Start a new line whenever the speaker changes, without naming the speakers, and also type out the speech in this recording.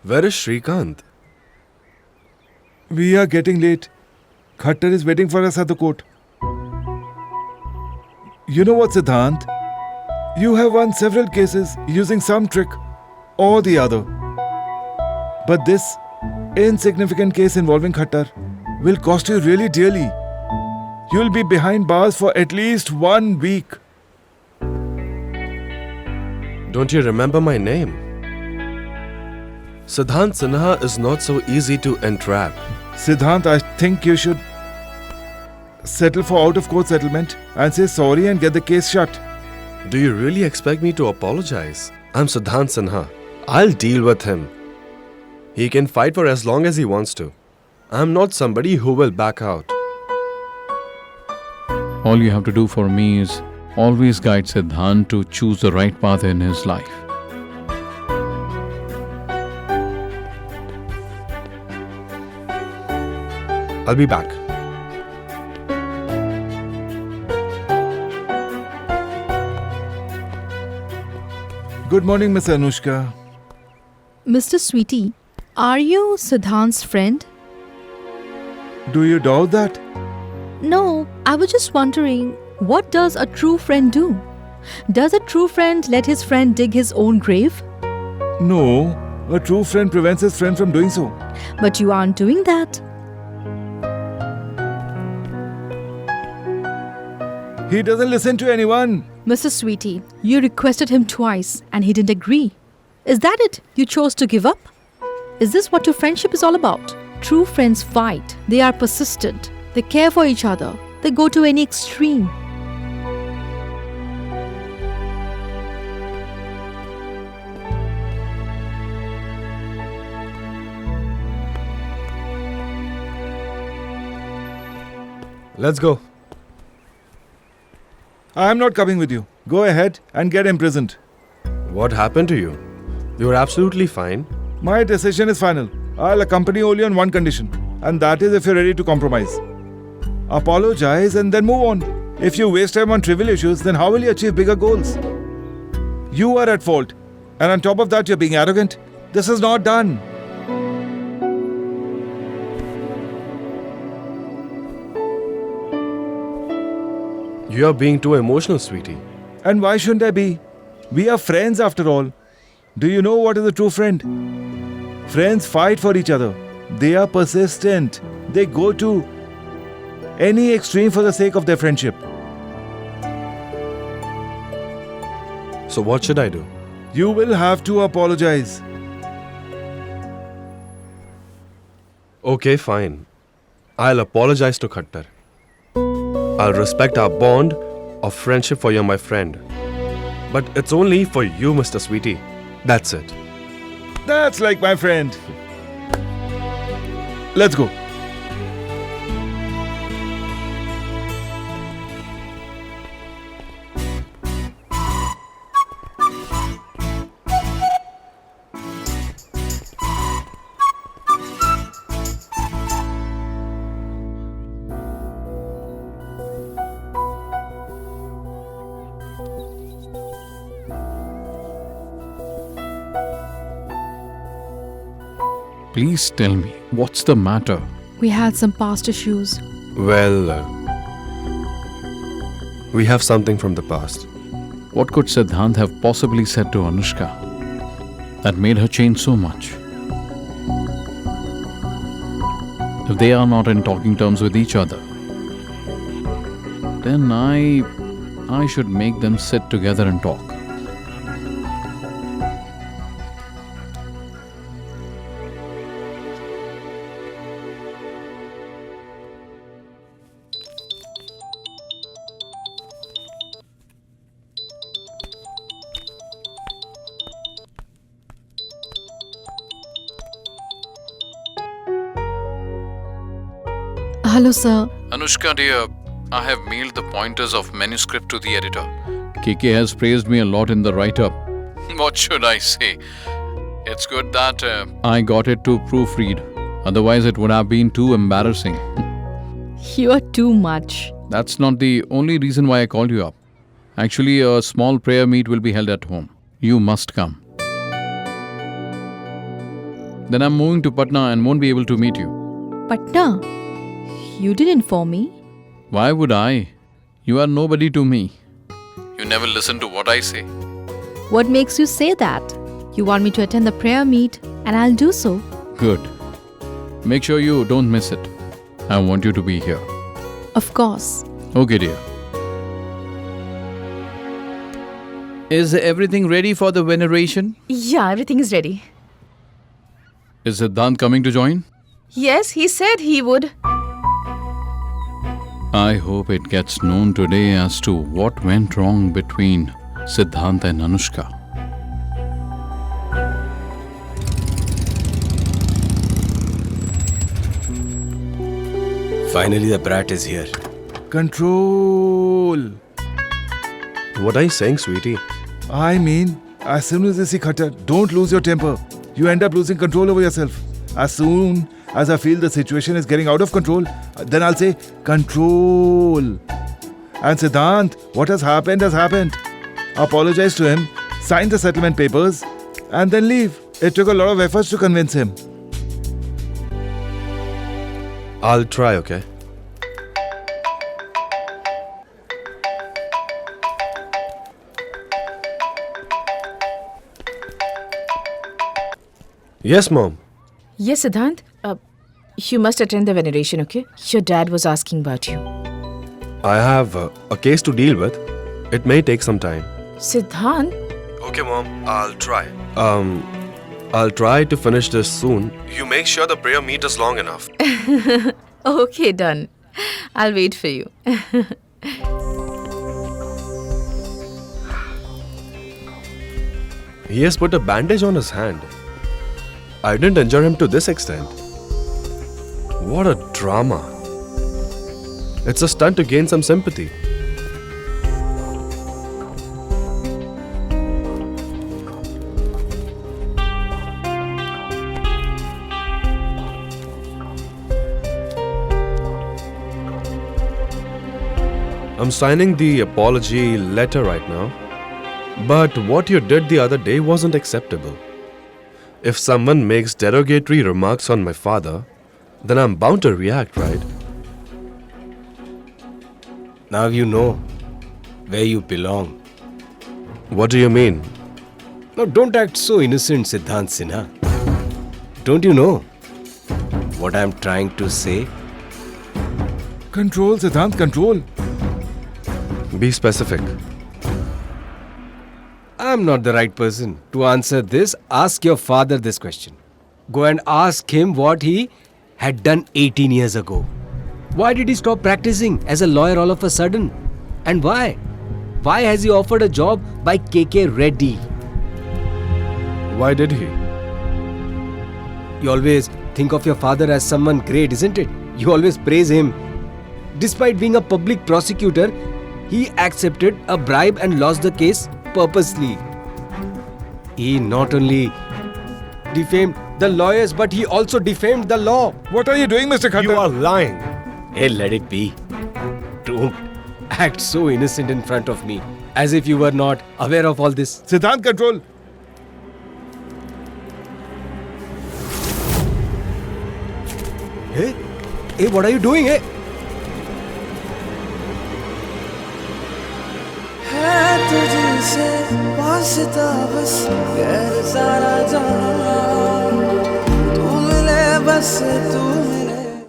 Where is Shrikant?
We are getting late. Khattar is waiting for us at the court. You know what, Siddhant? You have won several cases using some trick or the other. But this insignificant case involving Khattar will cost you really dearly. You'll be behind bars for at least 1 week.
Don't you remember my name? Siddhant Sinha is not so easy to entrap.
Siddhant, I think you should settle for out-of-court settlement and say sorry and get the case shut.
Do you really expect me to apologize? I'm Siddhant Sinha. I'll deal with him. He can fight for as long as he wants to. I'm not somebody who will back out.
All you have to do for me is always guide Siddhant to choose the right path in his life.
I'll be back.
Good morning, Miss Anushka.
Mr. Sweetie, are you Siddhant's friend?
Do you doubt that?
No, I was just wondering, what does a true friend do? Does a true friend let his friend dig his own grave?
No, a true friend prevents his friend from doing so.
But you aren't doing that.
He doesn't listen to anyone.
Mr. Sweetie, you requested him twice and he didn't agree. Is that it? You chose to give up? Is this what your friendship is all about? True friends fight. They are persistent. They care for each other. They go to any extreme.
Let's go.
I am not coming with you. Go ahead and get imprisoned.
What happened to you? You're absolutely fine.
My decision is final. I'll accompany only on one condition, and that is if you're ready to compromise. Apologize and then move on. If you waste time on trivial issues, then how will you achieve bigger goals? You are at fault, and on top of that, you're being arrogant. This is not done.
You're being too emotional, sweetie.
And why shouldn't I be? We are friends after all. Do you know what is a true friend? Friends fight for each other. They are persistent. They go to any extreme for the sake of their friendship.
So what should I do?
You will have to apologize.
Okay, fine. I'll apologize to Khattar. I'll respect our bond of friendship for you're my friend. But it's only for you, Mr. Sweetie. That's it.
That's like my friend. Let's go.
Please tell me, what's the matter?
We had some past issues.
Well, we have something from the past.
What could Siddhant have possibly said to Anushka that made her change so much? If they are not in talking terms with each other, then I should make them sit together and talk.
Hello, sir.
Anushka dear, I have mailed the pointers of manuscript to the editor. KK has praised me a lot in the write-up. What should I say? It's good that I got it to proofread. Otherwise it would have been too embarrassing.
You are too much.
That's not the only reason why I called you up. Actually, a small prayer meet will be held at home. You must come. Then I'm moving to Patna and won't be able to meet you.
Patna, you didn't inform me.
Why would I? You are nobody to me. You never listen to what I say.
What makes you say that? You want me to attend the prayer meet, and I'll do so.
Good. Make sure you don't miss it. I want you to be here.
Of course.
Okay, dear. Is everything ready for the veneration?
Yeah, everything is ready.
Is Siddhant coming to join?
Yes, he said he would.
I hope it gets known today as to what went wrong between Siddhant and Anushka.
Finally, the brat is here.
Control.
What are you saying, sweetie?
I mean, as soon as I see Khattar, don't lose your temper. You end up losing control over yourself. As soon as I feel the situation is getting out of control, then I'll say, control. And Siddhant, what has happened has happened. Apologize to him, sign the settlement papers, and then leave. It took a lot of efforts to convince him.
I'll try, okay? Yes, Mom.
Yes, Siddhant. You must attend the veneration, okay? Your dad was asking about you.
I have a case to deal with. It may take some time.
Siddhant?
Okay, Mom. I'll try. I'll try to finish this soon. You make sure the prayer meet is long enough.
Okay, done. I'll wait for you.
He has put a bandage on his hand. I didn't injure him to this extent. What a drama. It's a stunt to gain some sympathy. I'm signing the apology letter right now. But what you did the other day wasn't acceptable. If someone makes derogatory remarks on my father, then I'm bound to react, right?
Now you know where you belong.
What do you mean?
Now don't act so innocent, Siddhant Sinha. Don't you know what I'm trying to say?
Control, Siddhant, control.
Be specific.
I'm not the right person to answer this. Ask your father this question. Go and ask him what he had done 18 years ago. Why did he stop practicing as a lawyer all of a sudden? And why? Why has he offered a job by KK Reddy?
Why did he?
You always think of your father as someone great, isn't it? You always praise him. Despite being a public prosecutor, he accepted a bribe and lost the case purposely. He not only defamed the lawyers, but he also defamed the law.
What are you doing, Mr. Khattar?
You are lying.
Hey, let it be. Don't act so innocent in front of me, as if you were not aware of all this.
Siddhant, control.
Hey, what are you doing? Hey?
तुझसे वास्ता बस गैर सारा जहां तू मिले बस तू